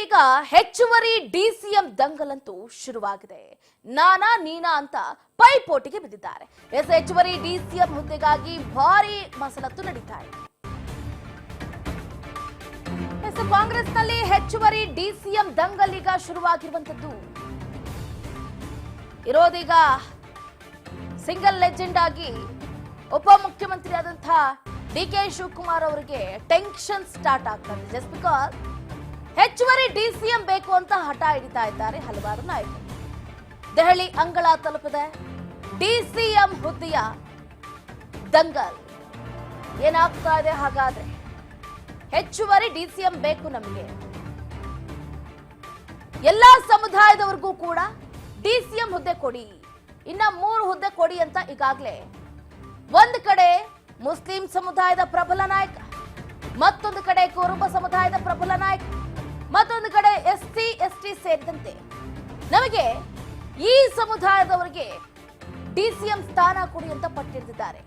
ಈಗ ಹೆಚ್ಚುವರಿ ಡಿಸಿಎಂ ದಂಗಲಂತೂ ಶುರುವಾಗಿದೆ. ನಾನಾ ನೀನಾ ಅಂತ ಪೈಪೋಟಿಗೆ ಬಿದ್ದಿದ್ದಾರೆ. ಹೆಚ್ಚುವರಿ ಡಿಸಿಎಂ ಹುದ್ದೆಗಾಗಿ ಭಾರಿ ಮಸಲತ್ತು ನಡೀತಾ ಇದೆ. ಕಾಂಗ್ರೆಸ್ನಲ್ಲಿ ಹೆಚ್ಚುವರಿ ಡಿಸಿಎಂ ದಂಗಲ್ ಈಗ ಶುರುವಾಗಿರುವಂತದ್ದು. ಇರೋದೀಗ ಸಿಂಗಲ್ ಲೆಜೆಂಡ್ ಆಗಿ ಉಪಮುಖ್ಯಮಂತ್ರಿ ಆದಂತಹ ಡಿಕೆ ಶಿವಕುಮಾರ್ ಅವರಿಗೆ ಟೆನ್ಷನ್ ಸ್ಟಾರ್ಟ್ ಆಗ್ತದೆ. ಜಸ್ಟ್ ಬಿಕಾಸ್ ಹೆಚ್ಚುವರಿ ಡಿಸಿಎಂ ಬೇಕು ಅಂತ ಹಠ ಹಿಡಿತಾ ಇದ್ದಾರೆ ಹಲವಾರು ನಾಯಕರು. ದೆಹಲಿ ಅಂಗಳ ತಲುಪಿದೆ ಡಿಸಿಎಂ ಹುದ್ದೆಯ ದಂಗಲ್. ಏನಾಗ್ತಾ ಇದೆ ಹಾಗಾದ್ರೆ? ಹೆಚ್ಚುವರಿ ಡಿಸಿಎಂ ಬೇಕು ನಮಗೆ, ಎಲ್ಲಾ ಸಮುದಾಯದವರಿಗೂ ಕೂಡ ಡಿಸಿಎಂ ಹುದ್ದೆ ಕೊಡಿ, ಇನ್ನ 3 ಹುದ್ದೆ ಕೊಡಿ ಅಂತ ಈಗಾಗಲೇ ಒಂದು ಕಡೆ ಮುಸ್ಲಿಂ ಸಮುದಾಯದ ಪ್ರಬಲ ನಾಯಕ, ಮತ್ತೊಂದು ಕಡೆ ಕುರುಬ ಸಮುದಾಯದ ಪ್ರಬಲ ನಾಯಕ, ಮತ್ತೊಂದು ಕಡೆ ಎಸ್ಸಿ ಎಸ್ಟಿ ಸೇರಿದಂತೆ ನಮಗೆ ಈ ಸಮುದಾಯದವರಿಗೆ ಡಿಸಿಎಂ ಸ್ಥಾನ ಕೊಡಿ ಅಂತ ಪಟ್ಟಿರ್ತಿದ್ದಾರೆ.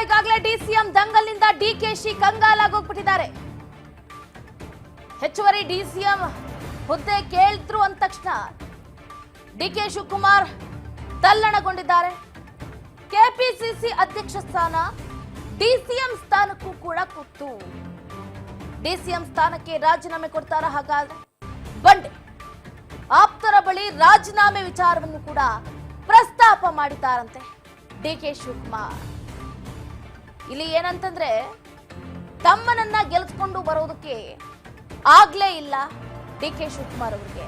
ಈಗಾಗಲೇ ಡಿಸಿಎಂ ದಂಗಲ್ನಿಂದ ಡಿಕೆಶಿ ಕಂಗಾಲಾಗೋಗ್ಬಿಟ್ಟಿದ್ದಾರೆ. ಹೆಚ್ಚುವರಿ ಡಿಸಿಎಂ ಹುದ್ದೆ ಕೇಳಿದ್ರು ಅಂದ ತಕ್ಷಣ ಡಿಕೆ ಶಿವಕುಮಾರ್ ತಲ್ಲಣಗೊಂಡಿದ್ದಾರೆ. ಕೆಪಿಸಿಸಿ ಅಧ್ಯಕ್ಷ ಸ್ಥಾನ ಡಿಸಿಎಂ ಸ್ಥಾನಕ್ಕೂ ಕೂಡ ಕೂತು. ಡಿಸಿಎಂ ಸ್ಥಾನಕ್ಕೆ ರಾಜೀನಾಮೆ ಕೊಡ್ತಾರ ಹಾಗಾದ್ರೆ? ಬಂಡೆ ಆಪ್ತರ ಬಳಿ ರಾಜೀನಾಮೆ ವಿಚಾರವನ್ನು ಕೂಡ ಪ್ರಸ್ತಾಪ ಮಾಡಿದ್ದಾರಂತೆ ಡಿಕೆ ಶಿವಕುಮಾರ್. ಇಲ್ಲಿ ಏನಂತಂದ್ರೆ ತಮ್ಮನನ್ನ ಗೆಲ್ಸ್ಕೊಂಡು ಬರೋದಕ್ಕೆ ಆಗ್ಲೇ ಇಲ್ಲ ಡಿಕೆ ಶಿವಕುಮಾರ್ ಅವರಿಗೆ.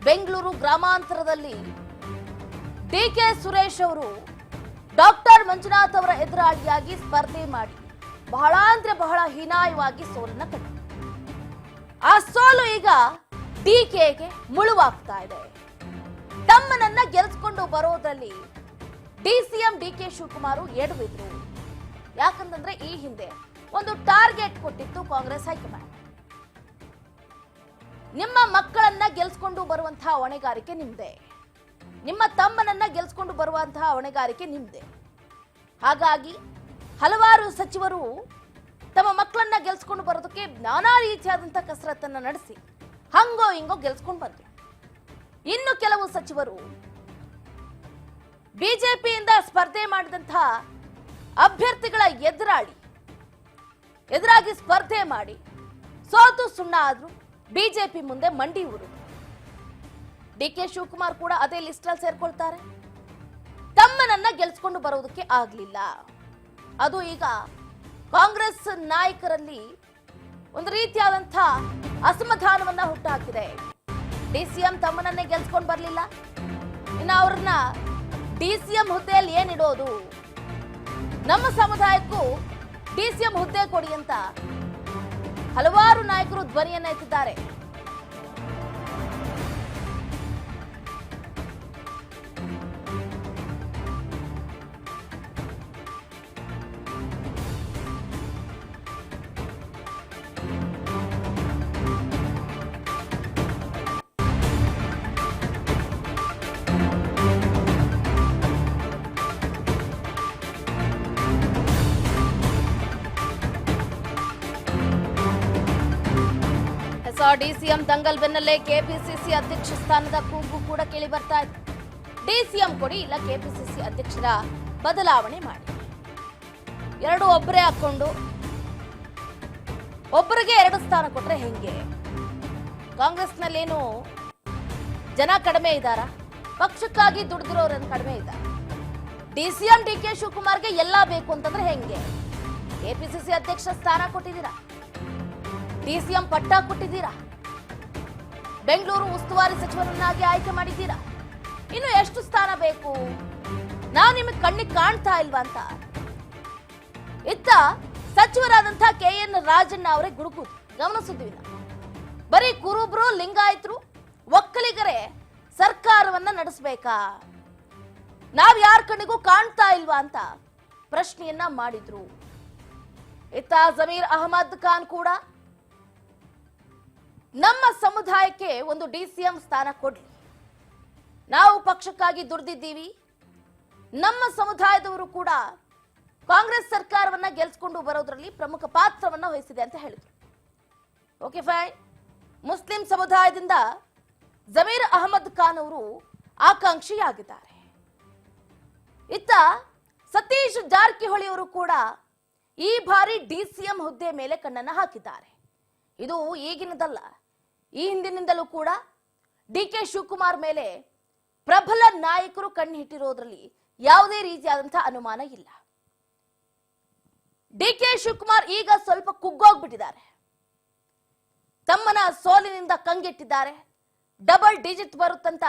ಬೆಂಗಳೂರು ಗ್ರಾಮಾಂತರದಲ್ಲಿ ಡಿಕೆ ಸುರೇಶ್ ಅವರು ಡಾಕ್ಟರ್ ಮಂಜುನಾಥ್ ಅವರ ಎದುರಾಳಿಯಾಗಿ ಸ್ಪರ್ಧೆ ಮಾಡಿ ಬಹಳ ಅಂದ್ರೆ ಬಹಳ ಹೀನಾಯವಾಗಿ ಸೋಲನ್ನ ಕಂಡು, ಆ ಸೋಲು ಈಗ ಡಿಕೆಗೆ ಮುಳುವಾಗ್ತಾ ಇದೆ. ತಮ್ಮನನ್ನ ಗೆಲ್ಸ್ಕೊಂಡು ಬರೋದ್ರಲ್ಲಿ ಡಿಸಿಎಂ ಡಿಕೆ ಶಿವಕುಮಾರ್ ಎಡವಿದ್ರು. ಯಾಕಂತಂದ್ರೆ ಈ ಹಿಂದೆ ಒಂದು ಟಾರ್ಗೆಟ್ ಕೊಟ್ಟಿತ್ತು ಕಾಂಗ್ರೆಸ್ ಹೈಕಮಾಂಡ್. ನಿಮ್ಮ ಮಕ್ಕಳನ್ನ ಗೆಲ್ಸ್ಕೊಂಡು ಬರುವಂತಹ ಹೊಣೆಗಾರಿಕೆ ನಿಮ್ದೆ, ನಿಮ್ಮ ತಮ್ಮನನ್ನ ಗೆಲ್ಸ್ಕೊಂಡು ಬರುವಂತಹ ಹೊಣೆಗಾರಿಕೆ ನಿಮ್ದೆ. ಹಾಗಾಗಿ ಹಲವಾರು ಸಚಿವರು ತಮ್ಮ ಮಕ್ಕಳನ್ನ ಗೆಲ್ಸ್ಕೊಂಡು ಬರೋದಕ್ಕೆ ನಾನಾ ರೀತಿಯಾದಂತಹ ಕಸರತ್ತನ್ನ ನಡೆಸಿ ಹಂಗೋ ಹಿಂಗೋ ಗೆಲ್ಸ್ಕೊಂಡು ಬಂದ್ರು. ಇನ್ನು ಕೆಲವು ಸಚಿವರು ಬಿಜೆಪಿಯಿಂದ ಸ್ಪರ್ಧೆ ಮಾಡಿದಂತಹ ಅಭ್ಯರ್ಥಿಗಳ ಎದುರಾಗಿ ಸ್ಪರ್ಧೆ ಮಾಡಿ ಸೋತು ಸುಣ್ಣ ಆದ್ರು ಬಿಜೆಪಿ ಮುಂದೆ ಮಂಡಿ ಊರು. ಡಿಕೆ ಶಿವಕುಮಾರ್ ಕೂಡ ಅದೇ ಲಿಸ್ಟ್ ಅಲ್ಲಿ ಸೇರ್ಕೊಳ್ತಾರೆ. ತಮ್ಮನನ್ನ ಗೆಲ್ಸ್ಕೊಂಡು ಬರೋದಕ್ಕೆ ಆಗ್ಲಿಲ್ಲ. ಅದು ಈಗ ಕಾಂಗ್ರೆಸ್ ನಾಯಕರಲ್ಲಿ ಒಂದು ರೀತಿಯಾದಂತಹ ಅಸಮಾಧಾನವನ್ನ ಹುಟ್ಟುಹಾಕಿದೆ. ಡಿಸಿಎಂ ತಮ್ಮನನ್ನೇ ಗೆಲ್ಸ್ಕೊಂಡು ಬರ್ಲಿಲ್ಲ, ಇನ್ನು ಅವ್ರನ್ನ ಡಿಸಿಎಂ ಹುದ್ದೆಯಲ್ಲಿ ಏನಿಡೋದು? ನಮ್ಮ ಸಮುದಾಯಕ್ಕೂ ಡಿಸಿಎಂ ಹುದ್ದೆ ಕೊಡಿ ಅಂತ ಹಲವಾರು ನಾಯಕರು ಧ್ವನಿಯನ್ನ ಎತ್ತಿದ್ದಾರೆ. ಡಿಸಿಎಂ ದಂಗಲ್ ಬೆನ್ನಲ್ಲೇ ಕೆಪಿಸಿಸಿ ಅಧ್ಯಕ್ಷ ಸ್ಥಾನದ ಕೂಗು ಕೂಡ ಕೇಳಿ ಬರ್ತಾ ಇದೆ. ಡಿಸಿಎಂ ಕೊಡಿ, ಇಲ್ಲ ಕೆಪಿಸಿಸಿ ಅಧ್ಯಕ್ಷರ ಬದಲಾವಣೆ ಮಾಡಿ. ಎರಡು ಒಬ್ಬರೇ ಹಾಕೊಂಡು ಒಬ್ಬರಿಗೆ 2 ಸ್ಥಾನ ಕೊಟ್ರೆ ಹೆಂಗೆ? ಕಾಂಗ್ರೆಸ್ನಲ್ಲೇನು ಜನ ಕಡಿಮೆ ಇದ್ದಾರಾ? ಪಕ್ಷಕ್ಕಾಗಿ ದುಡಿದಿರೋರನ್ನು ಕಡಿಮೆ ಇದ್ದಾರೆ. ಡಿಸಿಎಂ ಡಿಕೆ ಶಿವಕುಮಾರ್ಗೆ ಎಲ್ಲ ಬೇಕು ಅಂತಂದ್ರೆ ಹೆಂಗೆ? ಕೆಪಿಸಿಸಿ ಅಧ್ಯಕ್ಷ ಸ್ಥಾನ ಕೊಟ್ಟಿದ್ದೀರಾ, ಡಿಸಿಎಂ ಪಟ್ಟ ಕೊಟ್ಟಿದ್ದೀರಾ, ಬೆಂಗಳೂರು ಉಸ್ತುವಾರಿ ಸಚಿವರನ್ನಾಗಿ ಆಯ್ಕೆ ಮಾಡಿದ್ದೀರಾ. ಇನ್ನು ಎಷ್ಟು ಸ್ಥಾನ ಬೇಕು? ನಾವು ನಿಮಗೆ ಕಣ್ಣಿಗೆ ಕಾಣ್ತಾ ಇಲ್ವಾ ಅಂತ ಇತ್ತ ಸಚಿವರಾದಂತಹ KN ರಾಜಣ್ಣ ಅವರೇ ಗುಡುಗುದು ಗಮನಿಸಿದ್ವಿ. ಬರೀ ಕುರುಬ್ರು ಲಿಂಗಾಯತರು ಒಕ್ಕಲಿಗರೇ ಸರ್ಕಾರವನ್ನ ನಡೆಸಬೇಕಾ? ನಾವ್ ಯಾರ ಕಣ್ಣಿಗೂ ಕಾಣ್ತಾ ಇಲ್ವಾ ಅಂತ ಪ್ರಶ್ನೆಯನ್ನ ಮಾಡಿದ್ರು. ಇತ್ತ ಜಮೀರ್ ಅಹಮದ್ ಖಾನ್ ಕೂಡ ನಮ್ಮ ಸಮುದಾಯಕ್ಕೆ ಒಂದು ಡಿಸಿಎಂ ಸ್ಥಾನ ಕೊಡ್ಲಿ, ನಾವು ಪಕ್ಷಕ್ಕಾಗಿ ದುಡಿದಿದ್ದೀವಿ, ನಮ್ಮ ಸಮುದಾಯದವರು ಕೂಡ ಕಾಂಗ್ರೆಸ್ ಸರ್ಕಾರವನ್ನ ಗೆಲ್ಸ್ಕೊಂಡು ಬರೋದ್ರಲ್ಲಿ ಪ್ರಮುಖ ಪಾತ್ರವನ್ನ ವಹಿಸಿದೆ ಅಂತ ಹೇಳಿದ್ರು. Okay fine. ಮುಸ್ಲಿಂ ಸಮುದಾಯದಿಂದ ಜಮೀರ್ ಅಹಮದ್ ಖಾನ್ ಅವರು ಆಕಾಂಕ್ಷಿಯಾಗಿದ್ದಾರೆ. ಇತ್ತ ಸತೀಶ್ ಜಾರಕಿಹೊಳಿ ಅವರು ಕೂಡ ಈ ಬಾರಿ ಡಿಸಿಎಂ ಹುದ್ದೆ ಮೇಲೆ ಕಣ್ಣನ್ನ ಹಾಕಿದ್ದಾರೆ. ಇದು ಈಗಿನದಲ್ಲ, ಈ ಹಿಂದಿನಿಂದಲೂ ಕೂಡ ಡಿಕೆ ಶಿವಕುಮಾರ್ ಮೇಲೆ ಪ್ರಬಲ ನಾಯಕರು ಕಣ್ಣಿಟ್ಟಿರೋದ್ರಲ್ಲಿ ಯಾವುದೇ ರೀತಿಯಾದಂತಹ ಅನುಮಾನ ಇಲ್ಲ. ಡಿಕೆ ಶಿವಕುಮಾರ್ ಈಗ ಸ್ವಲ್ಪ ಕುಗ್ಗೋಗ್ಬಿಟ್ಟಿದ್ದಾರೆ, ತಮ್ಮನ ಸೋಲಿನಿಂದ ಕಂಗೆಟ್ಟಿದ್ದಾರೆ. ಡಬಲ್ ಡಿಜಿಟ್ ಬರುತ್ತಂತ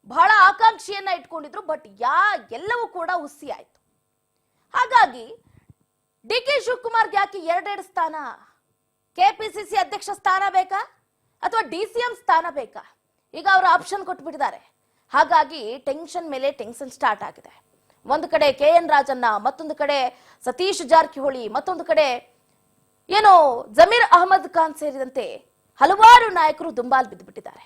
ಬಹಳ ಆಕಾಂಕ್ಷೆಯನ್ನ ಇಟ್ಕೊಂಡಿದ್ರು, ಬಟ್ ಎಲ್ಲವೂ ಕೂಡ ಹುಸಿ ಆಯ್ತು. ಹಾಗಾಗಿ ಡಿಕೆ ಶಿವಕುಮಾರ್ಗೆ ಯಾಕೆ ಎರಡೆರಡು ಸ್ಥಾನ, ಕೆಪಿಸಿಸಿ ಅಧ್ಯಕ್ಷ ಸ್ಥಾನ ಬೇಕಾ ಅಥವಾ ಡಿಸಿಎಂ ಸ್ಥಾನ ಬೇಕಾ, ಈಗ ಅವರು ಆಪ್ಷನ್ ಕೊಟ್ಬಿಟ್ಟಿದ್ದಾರೆ. ಹಾಗಾಗಿ ಟೆನ್ಷನ್ ಮೇಲೆ ಟೆನ್ಷನ್ ಸ್ಟಾರ್ಟ್ ಆಗಿದೆ. ಒಂದು ಕಡೆ KN ರಾಜಣ್ಣ, ಮತ್ತೊಂದು ಕಡೆ ಸತೀಶ್ ಜಾರಕಿಹೊಳಿ, ಮತ್ತೊಂದು ಕಡೆ ಜಮೀರ್ ಅಹಮದ್ ಖಾನ್ ಸೇರಿದಂತೆ ಹಲವಾರು ನಾಯಕರು ದುಂಬಾಲ್ ಬಿದ್ದುಬಿಟ್ಟಿದ್ದಾರೆ.